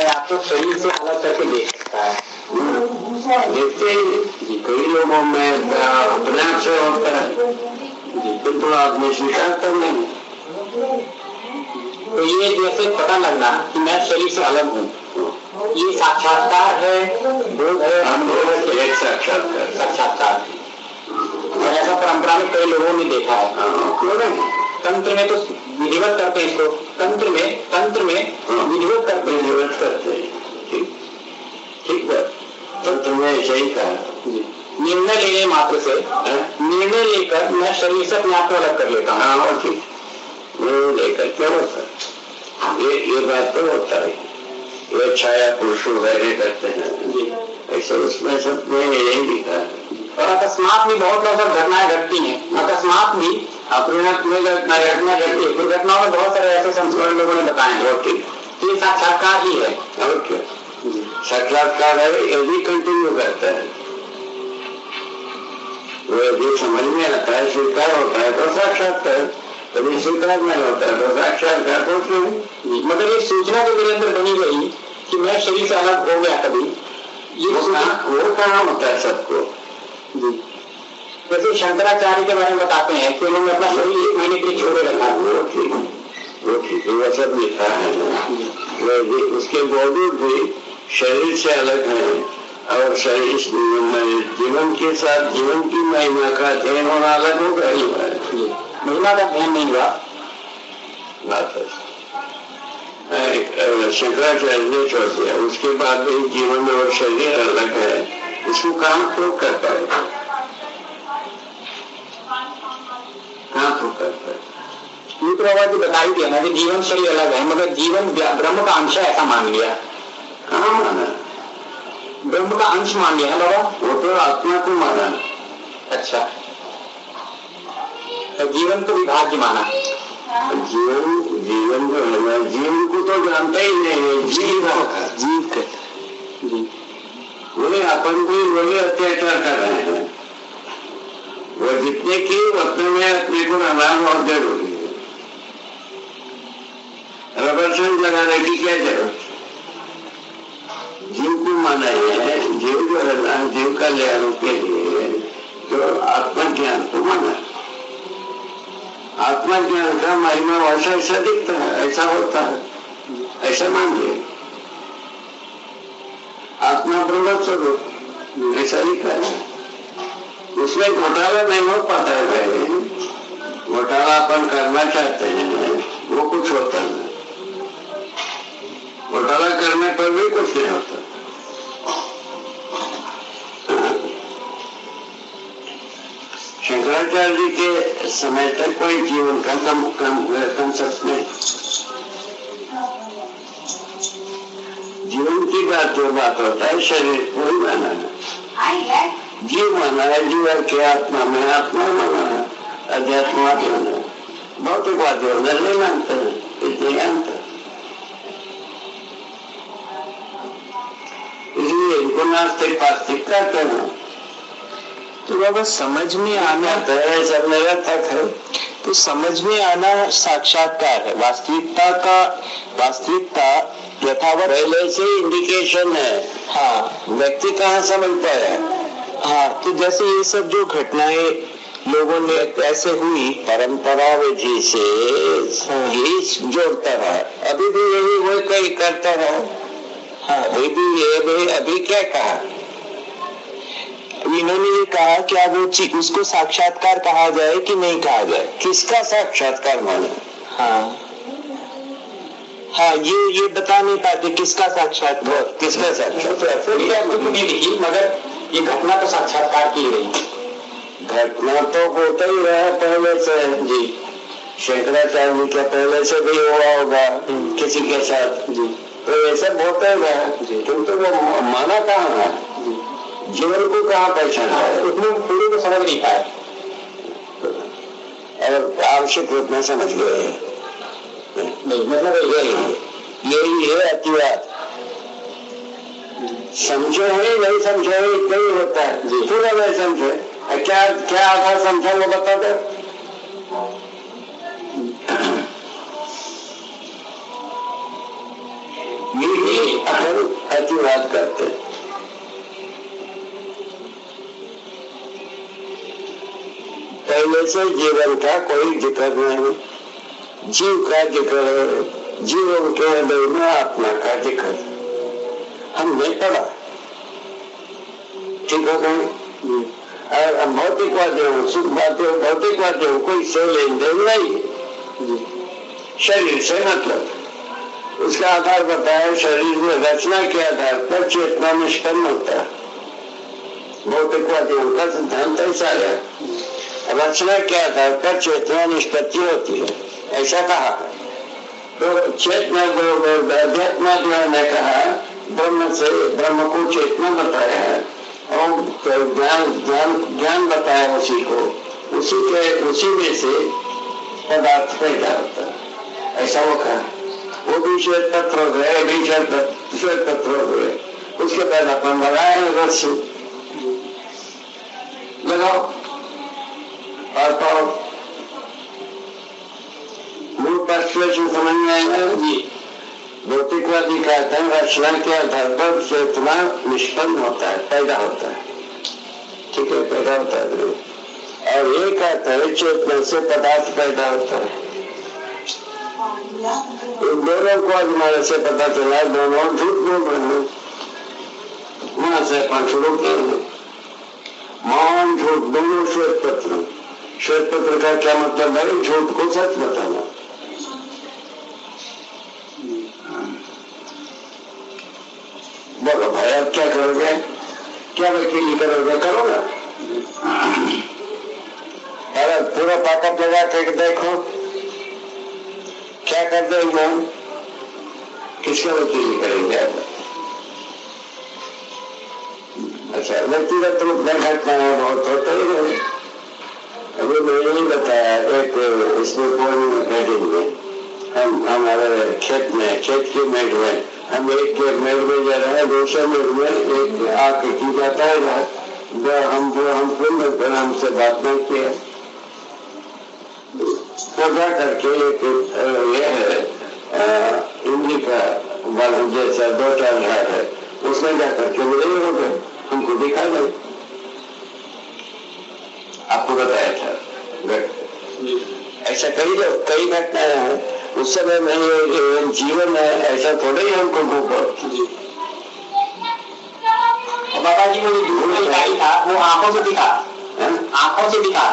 अपने आप को शरीर से अलग करके देख सकता है। देखते ही कई लोगों में अपने आप से होता है, बिल्कुल आदमी स्वीकार कर लेंगे। तो ये जैसे पता लगना कि मैं शरीर से अलग हूँ, ये साक्षात्कार है, बोध है, अनुभव एक साक्षात्कार। और ऐसा परंपरा में कई लोगों ने देखा है। तंत्र में तो विधिवत करते हैं इसको, तंत्र में विधिवत करते हैं। ठीक है, तंत्र में ऐसा ही कहा। निर्णय लेने मात्र से, निर्णय लेकर मैं शरीर से अपने आप को अलग कर लेता हूँ। हाँ, ठीक, लेकर क्या होता है? ये बात तो होता है, ये छाया पुरुष वगैरह करते हैं, ऐसे उसमें सब में यही लिखा है। और अकस्मात भी बहुत लोग घटनाएं घटती हैं, अकस्मात भी अपने आप में घटना घटती है। दुर्घटनाओं में बहुत सारे ऐसे संस्करण लोगों ने बताए हैं। ये साक्षात्कार ही है। और क्या साक्षात्कार है? यदि कंटिन्यू करता है, वो यदि समझ में आता है, स्वीकार होता है तो साक्षात्कार, कभी स्वीकार नहीं होता है तो साक्षात्कार तो क्यों? मगर ये सूचना जो मेरे अंदर बनी गई कि मैं शरीर से अलग हो गया कभी, ये वो कहाँ होता है सबको? जैसे शंकराचार्य के बारे में बताते हैं कि उन्होंने अपना शरीर 1 महीने के लिए छोड़े रखा। वो ठीक है, वो सब लिखा है। उसके बावजूद भी शरीर से अलग है और शरीर जीवन के साथ जीवन की महिमा का अध्ययन होना अलग हो गया। महिमा का अध्ययन नहीं हुआ। शंकराचार्य ने छोड़ दिया, उसके बाद भी जीवन और शरीर अलग है, इसको कहाँ प्रूव कर पाएगा? कहाँ प्रूव कर पाएगा? ये तो बाबा जी बता ही दिया ना कि जीवन शरीर अलग है, मगर जीवन ब्रह्म का अंश है ऐसा मान लिया। कहाँ माना? ब्रह्म का अंश मान लिया है बाबा। वो तो आत्मा को माना। अच्छा, तो जीवन को विभाज्य माना। जीवन जो है ना, जीवन को तो जानता ही नहीं है, जीव बोले अपन को वही अत्याचार कर रहे हैं। वो जितने की उतने में अपने को आराम और जरूरी है। रबर बैंड लगाने की क्या जरूरत? जीव को माना है, जीव जो है ना, जीव कल्याण के लिए जो आत्मज्ञान को माना। आत्मज्ञान का महिमा वैसा ऐसा दिखता है, ऐसा होता है, ऐसा मान लिया। आत्मा ब्रह्म स्वरूप ऐसा लिखा है। उसमें घोटाला नहीं हो पाता है। घोटाला अपन करना चाहते हैं, वो कुछ होता नहीं। घोटाला करने पर भी कुछ नहीं होता। शंकराचार्य जी के समय तक कोई जीवन का कंसेप्ट नहीं। जीवन की बात जो बात होता है, शरीर को ही माना है, जीव माना है, जीवन के आत्मा में आत्मा माना है, अध्यात्म माना है। भौतिकवादी उधर नहीं मानते हैं, इतने जानते। इसलिए इनको नास्तिक पास्तिक कहते हैं। तो बाबा समझ में आना है, सब निरर्थक है। तो समझ में आना साक्षात्कार है। वास्तविकता यथावत पहले से इंडिकेशन है। हाँ, व्यक्ति कहाँ समझता है? हाँ, तो जैसे ये सब जो घटनाएं लोगों ने ऐसे हुई, परंपरा विधि से ही जोड़ता रहा, अभी भी यही वो कहीं करता रहा। हाँ, अभी भी ये अभी क्या कहा? इन्होंने ये कहा कि अब वो उसको साक्षात्कार कहा जाए कि नहीं कहा जाए। किसका साक्षात्कार माने? हाँ हाँ, ये बता नहीं पाते किसका साक्षात्कार, किसका साक्षात्कार नहीं लिखी, मगर ये घटना तो साक्षात्कार की गई। घटना तो होता ही रहा पहले से जी। शंकराचार्य के पहले से भी हुआ होगा किसी के साथ जी, तो ये सब होता ही रहा। किंतु वो माना कहाँ है? जीवन को कहाँ पहचाना है? उसमें पूरे को समझ नहीं पाए और आवश्यक रूप में समझ गए नहीं। मतलब यही है अतिवाद। समझो है, नहीं समझो है, इतना ही होता है जी। पूरा नहीं समझे, क्या क्या आधा समझा वो बता दो। ये अगर अतिवाद करते। पहले से जीवन का कोई जिक्र नहीं, जीव का जिक्र है, जीवन के हृदय में आत्मा का जिक्र हमने पढ़ा। ठीक हो गए। और भौतिकवादियों, सुखवादियों, भौतिकवादियों को इससे लेन देन नहीं, शरीर से मतलब। उसका आधार बताया, शरीर में रचना के आधार पर चेतना निष्पन्न होता है। भौतिकवादियों का सिद्धांत ऐसा है, रचना के आधार पर चेतना निष्पत्ति होती है, ऐसा कहा। तो चेतना को अध्यात्म ने कहा, ब्रह्म से ब्रह्म को चेतना बताया है और ज्ञान बताया उसी को, उसी में से पदार्थ पैदा होता है, ऐसा वो कहा। वो भी श्वेत पत्र हो गए, भी श्वेत पत्र हो गए, उसके बाद अपन लगाए रस्सी लगाओ और पाओ। मूल परसुएशन समझ में आएगा जी। भौतिकवादी कहते हैं रचना के आधार पर चेतना निष्पन्न होता है, पैदा होता है। ठीक है, पैदा होता है। और ये कहता है चेतना से पदार्थ पैदा होता है। इन दोनों को अजमाने से पता चला दोनों झूठ बोल रहे हैं। वहां से अपन शुरू करेंगे। मौन झूठ दोनों श्वेत पत्र। श्वेत पत्र का क्या मतलब है? झूठ को सच बताना। बोलो भाई, अब क्या करोगे? क्या वकीली करोगे? करो ना। अरे पूरा ताकत लगा के देखो क्या कर देंगे। किसका वकीली करेंगे? अच्छा, व्यक्तिगत रूप में घटनाएं बहुत होते ही रहे। अभी मैंने ही बताया, एक इसमें में हम हमारे खेत की मेड़ में हम एक मेड़ में जा रहे हैं, दूसरे मेड़ में एक आके की जाता है हम पूर्ण हमसे बात नहीं किया। तो जा करके एक ये है इंडी का जैसा 2-4 घर है, उसमें जा करके मिले हो गए, हमको दिखा गए। आपको बताया था ऐसा कई घटनाएं हैं। उस समय में ये जीवन है, ऐसा थोड़ा ही हमको भूख। बाबा जी वो धूल गाड़ी था, वो आंखों से दिखा, आंखों से दिखा।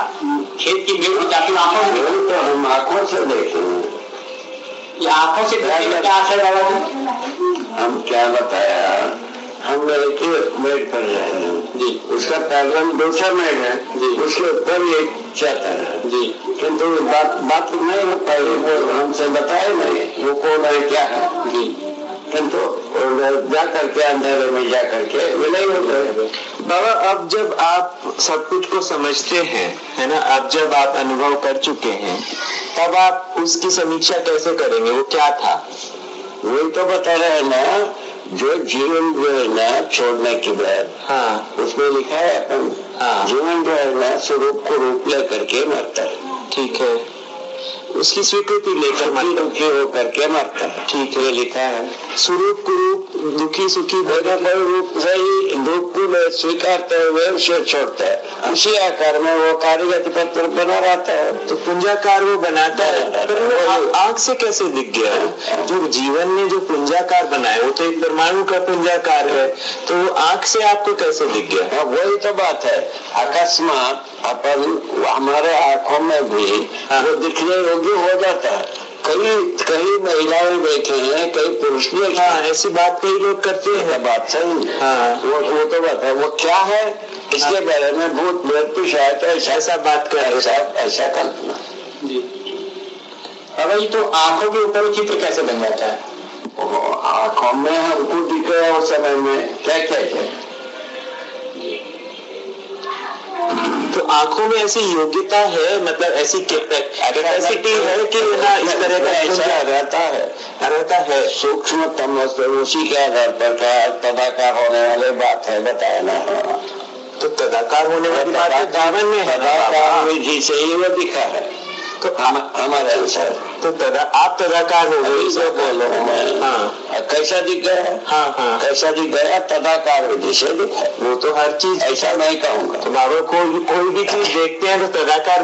खेत की मेड़ में जाती आंखों से, तो हम आंखों से देखे। ये आंखों से क्या आशय बाबा जी? हम क्या बताया, हम एक मेड़ पर रहे जी, उसका पैरल दूसरा मेड़ है जी, उसके ऊपर एक जाता है जी, किंतु बात नहीं हो पाई। वो हमसे बताए नहीं वो कौन है क्या है जी, किंतु जा करके अंधेरे में जा करके विलय हो गए। बाबा, अब जब आप सब कुछ को समझते हैं, है ना, अब जब आप अनुभव कर चुके हैं, तब आप उसकी समीक्षा कैसे करेंगे? वो क्या था? वही तो बता रहे ना, जो जीवन जो है ना छोड़ने के बाद, हाँ, उसमें लिखा है अपन, हाँ, जीवन जो है ना स्वरूप को रूप लेकर के मरता है। ठीक है, उसकी स्वीकृति लेकर दुखी होकर के मरता है। ठीक है, लिखा है स्वरूप को रूप, दुखी सुखी कोई रूप से ही दुख को स्वीकारते हुए उसे छोड़ता है। उसी आकार में वो कारीगति पत्र बना रहता है। तो पुंजाकार वो बनाता है, पर वो आंख से कैसे दिख गया? जो जीवन में जो पुंजाकार बनाए वो तो एक परमाणु का पुंजाकार है, तो वो आंख से आपको कैसे दिख गया? वही तो बात है। अकस्मात अपन हमारे आंखों में भी वो दिखने योग्य हो जाता है। कई महिलाएं देखे हैं, कई पुरुष भी। हाँ, ऐसी बात कई लोग करते हैं। बात सही। हाँ, वो तो बात है। वो क्या है इसके बारे में भूत व्यक्ति शायद ऐसा बात कर, ऐसा कल्पना जी। अब ये तो आंखों के ऊपर चित्र कैसे बन जाता है? आंखों में हमको दिखे उस समय में क्या क्या है। तो आंखों में ऐसी योग्यता है, मतलब ऐसी कैपेसिटी है कि ना इस तरह का ऐसा रहता है सूक्ष्मतम उसी के आधार पर तदाकार होने वाली बात है, बताया ना। तो तदाकार होने वाली बात जीवन में है, तदाकार विधि से ही वो दिखा है तो हमारे अनुसार। तो आप तदाकार हो गए, इसे बोलो मैं। हाँ कैसा दिख गया? हाँ हाँ, कैसा दिख गया? तदाकार जैसे दिखा। वो तो हर चीज ऐसा नहीं कहूँगा। तो बाबा कोई भी चीज देखते हैं तो तदाकार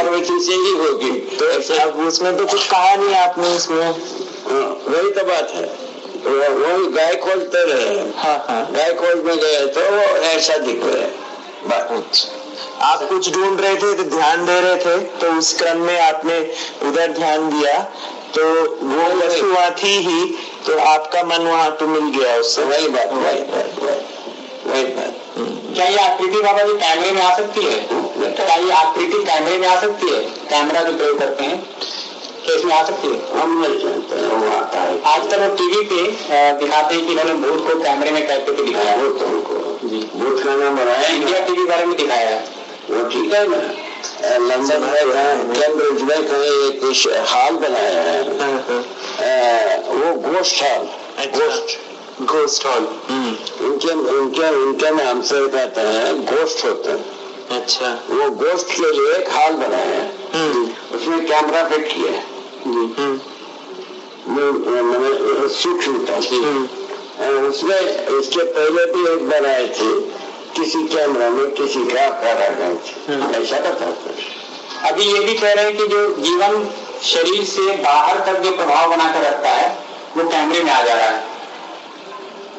विधि से ही होगी। तो अब उसमें तो कुछ कहा नहीं आपने इसमें। वही तो बात है। वही गाय खोजते रहे। हाँ गाय खोज में गए तो ऐसा दिख रहा है। आप कुछ ढूंढ रहे थे तो ध्यान दे रहे थे, तो उस क्रम में आपने उधर ध्यान दिया तो वो वस्तु वहाँ थी ही, तो आपका मन वहाँ पे मिल गया उससे। वही बात। क्या ये आकृति बाबा जी कैमरे में आ सकती है? क्या ये आकृति कैमरे में आ सकती है? कैमरा जो प्रयोग करते हैं क्या इसमें आ सकती है? हम नहीं जानते हैं, वो आता है। आजकल वो टीवी पे दिखाते हैं कि इन्होंने भूत को कैमरे में कैद करके दिखाया। भूत उनको जी भूत का नाम बनाया, इंडिया टीवी बारे में दिखाया है। वो ठीक है ना। लंदन में कैम्ब्रिज में कहीं एक हॉल बनाया है, वो गोस्ट हॉल। गोस्ट हॉल उनके नाम से कहते हैं, गोस्ट होते हैं। अच्छा, वो गोस्ट के लिए एक हॉल बनाया है, उसमें कैमरा फिट किया है, सूक्ष्मता। उसमें इसके पहले भी एक बनाए थे, किसी कैमरा में किसी का आकार आ गए थे, ऐसा बताते। अभी ये भी कह रहे हैं कि जो जीवन शरीर से बाहर तक जो प्रभाव बनाकर रखता है वो कैमरे में आ जा रहा है।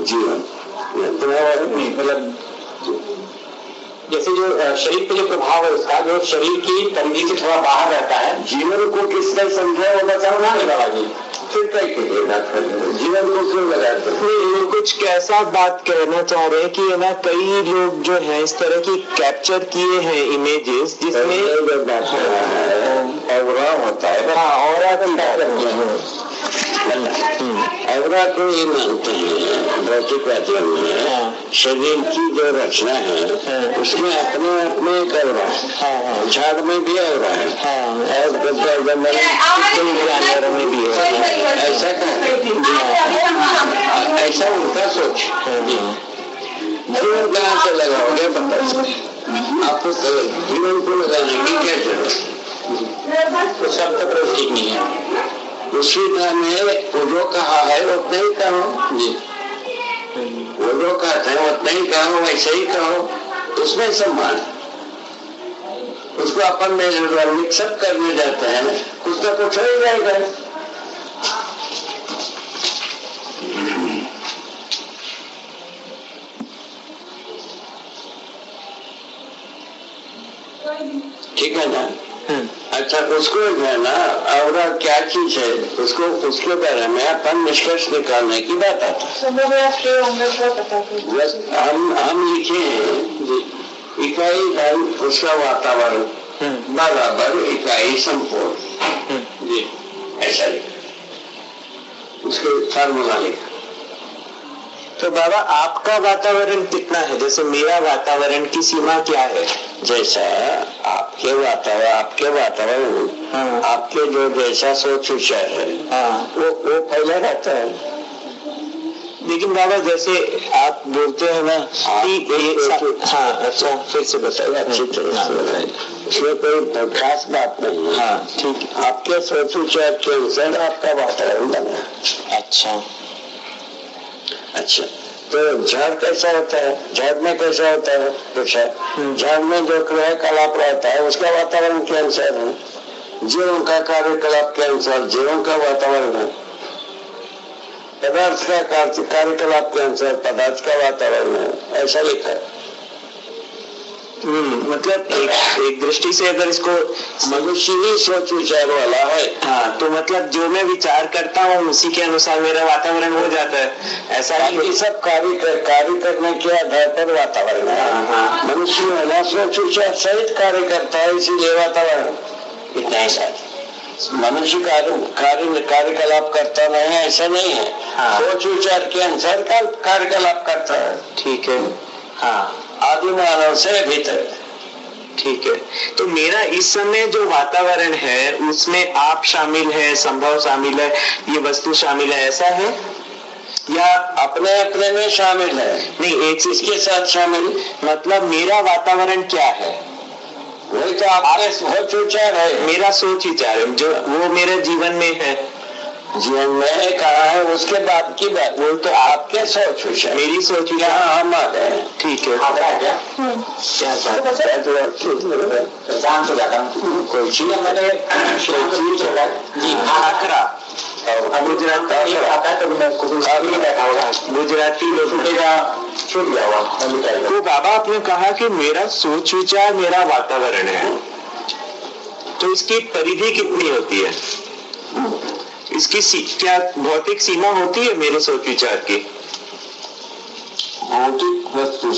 जीवन मतलब जैसे जो शरीर पे जो प्रभाव है उसका, जो शरीर की परिधि से थोड़ा बाहर रहता है। जीवन को किसने समझा वो बताओ ना बाबा जी। फिर कई बात कर जीवन को क्यों लगाते? ये कुछ कैसा बात कहना चाह रहे हैं कि है ना, कई लोग जो है इस तरह की कैप्चर किए हैं इमेजेस जिसमें एवरा होता है। हाँ, और एवरा को ये मानते हैं भौतिकवादियों में, शरीर की जो रचना है उसमें अपने अपने एक एवरा है, झाड़ में भी एवरा है, और जानवरों में भी है। ऐसा ऐसा उनका सोच। जीवन कहाँ से लगाओगे बताओ? आपको जीवन को लगाने की क्या जरूरत? तो सब तक ठीक नहीं है। उसी में वो जो कहा है उतना ही कहो जी, वो जो कहते हैं उतना ही कहो, वैसे ही कहो, उसमें सम्मान। उसको अपन मिक्सअप करने जाते हैं, कुछ ना कुछ हो ही जाएगा। ठीक है ना? अच्छा, उसको जो है ना, और क्या चीज है उसको, उसके बारे में अपन निष्कर्ष निकालने की बात आता है। हम लिखे हैं इकाई धन उसका वातावरण बराबर इकाई संपूर्ण जी, ऐसा लिखा, उसके फार्मूला लिखा। तो बाबा आपका वातावरण कितना है? जैसे मेरा वातावरण की सीमा क्या है? जैसा आपके वातावरण आपके जो जैसा सोच विचार है वो फैला रहता है। लेकिन बाबा जैसे आप बोलते हैं ना कि हाँ, अच्छा फिर से बताइए, अच्छी तरह से बताइए। इसमें कोई खास बात नहीं है। हाँ ठीक, आपके सोच विचार के अनुसार आपका वातावरण बना। अच्छा, तो झाड़ कैसा होता है? झाड़ में कैसा होता है? पूछा। झाड़ में जो क्रियाकलाप रहता है उसका वातावरण के अनुसार है, जीवन का कार्यकलाप के अनुसार जीवन का वातावरण है, पदार्थ का कार्यकलाप के अनुसार पदार्थ का वातावरण है, ऐसा लिखा है। मतलब एक दृष्टि से अगर इसको मनुष्य ही सोच विचार वाला है, हाँ, तो मतलब जो मैं विचार करता हूँ उसी के अनुसार मेरा वातावरण हो जाता है, ऐसा ये सब कार्य करने के आधार पर वातावरण है। मनुष्य वाला सोच विचार सहित कार्य करता है, इसीलिए वातावरण इतना ही साथ। मनुष्य कार्यकलाप करता नहीं है ऐसा नहीं है, सोच विचार के अनुसार कार्यकलाप करता है। ठीक है, हाँ, आदि मानव से भीतर। ठीक है, तो मेरा इस समय जो वातावरण है उसमें आप शामिल है, संभव शामिल है, ये वस्तु शामिल है, ऐसा है या अपने अपने में शामिल है? नहीं, एक इसके साथ शामिल। मतलब मेरा वातावरण क्या है? वही तो आपके सोच विचार है। मेरा सोच विचार है जो वो मेरे जीवन में है। जीवन में कहा है उसके बाद की बात, वो तो आपके सोच विचार, मेरी सोच विचार। यहाँ हम आ गए। ठीक है। आगरा है क्या? क्या बात पहचान तो जाता हूँ कोई चीज मैंने जी आगरा गुजराती आता है तो मैं कुछ बैठा होगा गुजराती लोग का छूट गया हुआ। तो बाबा आपने कहा कि मेरा सोच विचार मेरा वातावरण है, तो इसकी परिधि कितनी होती है? इसकी क्या भौतिक सीमा होती है मेरे सोच विचार की? भौतिक वस्तु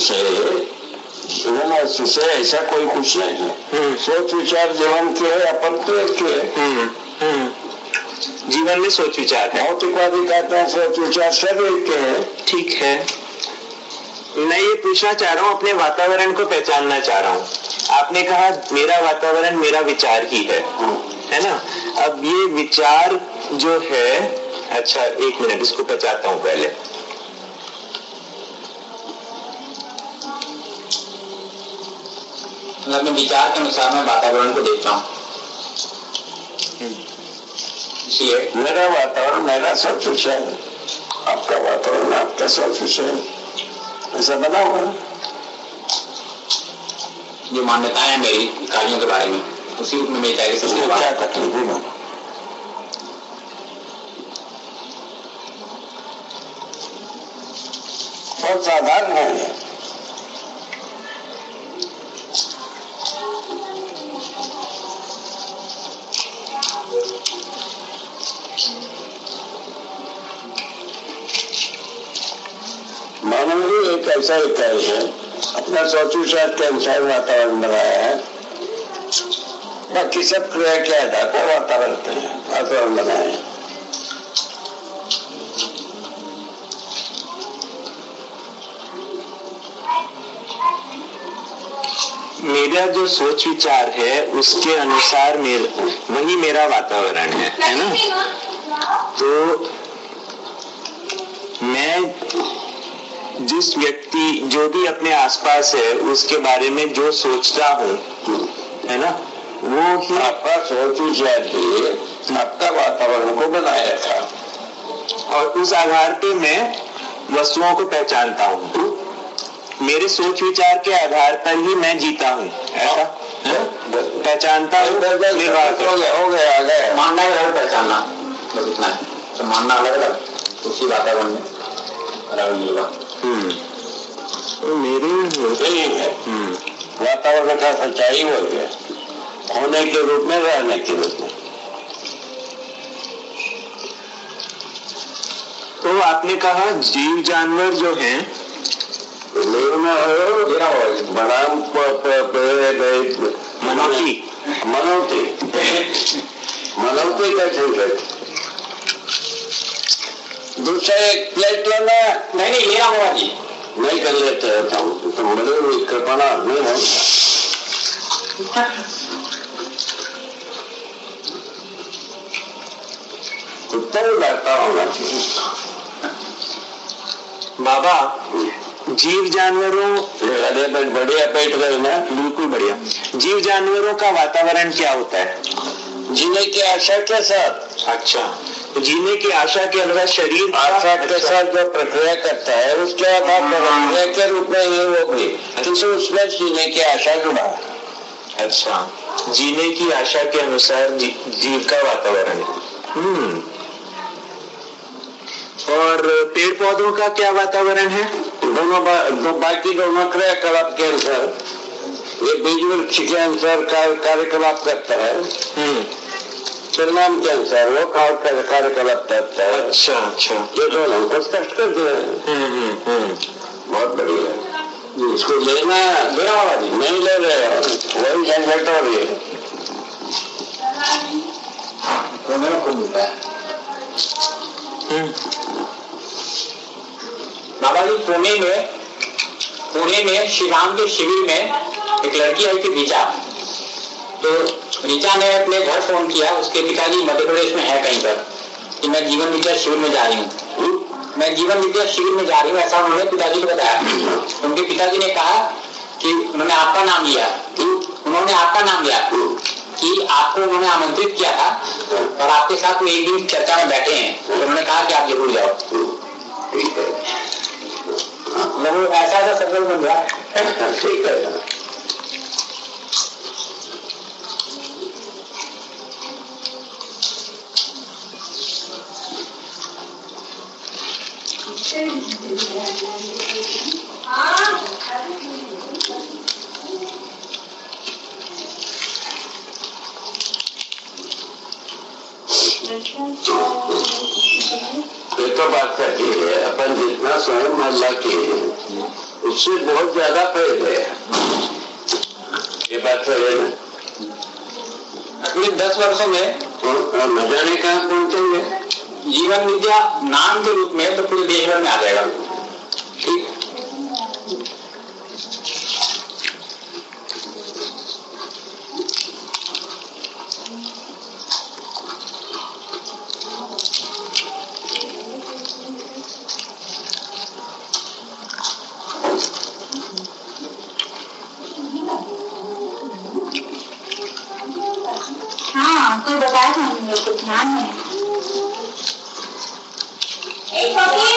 से ऐसा कोई कुछ नहीं है। सोच विचार जीवन के है, अपन तो एक के है। जीवन में सोच विचार है। भौतिकवादी कहते हैं सोच विचार सब एक के है। ठीक है, मैं ये पूछना चाह रहा हूँ, अपने वातावरण को पहचानना चाह रहा हूँ। आपने कहा मेरा वातावरण मेरा विचार ही है ना? अब ये विचार जो है, अच्छा एक मिनट इसको पहचानता हूँ पहले। मैं विचार के अनुसार मैं वातावरण को देखता हूँ, इसलिए मेरा वातावरण मेरा सोच विचार है, आपका वातावरण आपका सोच विचार, ऐसा बना हुआ। जो मान्यताएं हैं मेरी कार्यों के बारे में, उसी रूप में मेरी तैयारी से क्या तकलीफ है? बहुत साधारण है। मानव भी एक ऐसा इकाई है, अपना सोच विचार के अनुसार वातावरण बनाया है। बाकी सब क्रिया के आधार पर वातावरण बनाया है। मेरा जो सोच विचार है उसके अनुसार वही मेरा वातावरण है ना? तो मैं जिस व्यक्ति जो भी अपने आसपास है उसके बारे में जो सोचता हूँ, है ना, वो ही आपका सोच विचार ही आपका वातावरण को बनाए रखा, और उस आधार पे मैं वस्तुओं को पहचानता हूँ। मेरे सोच विचार के आधार पर ही मैं जीता हूँ, ऐसा पहचानता हूँ। हो गया मानना अलग, पहचानना बस इतना है। तो मानना अलग अलग, उसी वातावरण में अलग नहीं होगा। मेरे यही है वातावरण का सच्चाई हो गया, होने के रूप में, रहने के रूप में। तो आपने कहा जीव जानवर जो हैं मनौती का ठीक है। दूसरा एक प्लेट लेना नहीं मेरा होगा जी, नहीं कर लेते रहता हूँ, तो बड़े कृपणा नहीं है। कुत्ता भी बैठता होगा बाबा। जीव जानवरों, अरे बढ़िया बैठ गए ना, बिल्कुल बढ़िया। जीव जानवरों का वातावरण क्या होता है? जीने की आशा के साथ। अच्छा, तो जीने की आशा के अनुसार शरीर आशा के साथ जो प्रक्रिया करता है उसके आधार पर के रूप में ही वो भी, किसी उसमें जीने की आशा जुड़ा। अच्छा, जीने की आशा के अनुसार जीव का वातावरण। और पेड़ पौधों का क्या वातावरण है? दोनों बाकी दोनों क्रियाकलाप के अनुसार, ये बीज वृक्ष के अनुसार कार्यकलाप करता है, परिणाम के अनुसार वो कार्यकलाप करता है। अच्छा अच्छा, ये दोनों को स्पष्ट कर दिया। बहुत बढ़िया। इसको लेना नहीं ले रहे, वही झंझट हो रही है। तो मेरा खूब मिलता है बाबा जी। पुणे में श्री राम के शिविर में एक लड़की आई थी ऋचा। तो ऋचा ने अपने घर फोन किया, उसके पिताजी मध्य प्रदेश में है कहीं पर, कि मैं जीवन विद्या शिविर में जा रही हूँ, मैं जीवन विद्या शिविर में जा रही हूँ, ऐसा उन्होंने पिताजी को बताया। उनके पिताजी ने कहा कि उन्होंने आपका नाम लिया, उन्होंने आपका नाम लिया कि आपको उन्होंने आमंत्रित किया था और आपके साथ वो एक दिन चर्चा में बैठे हैं, तो उन्होंने कहा कि आप जरूर जाओ। ठीक है, मतलब ऐसा ऐसा संकल्प बन गया। ठीक है। ये तो बात सही है, अपन जितना स्वयं अल्लाह के उससे बहुत ज्यादा फायदे है। ये बात सही है ना? अगले 10 वर्षों में न जाने कहाँ पहुंचेंगे। जीवन विद्या नाम के रूप में तो पूरे देश भर में आ जाएगा। ठीक, हाँ तो बताया था हमने को ध्यान है। एक कॉपी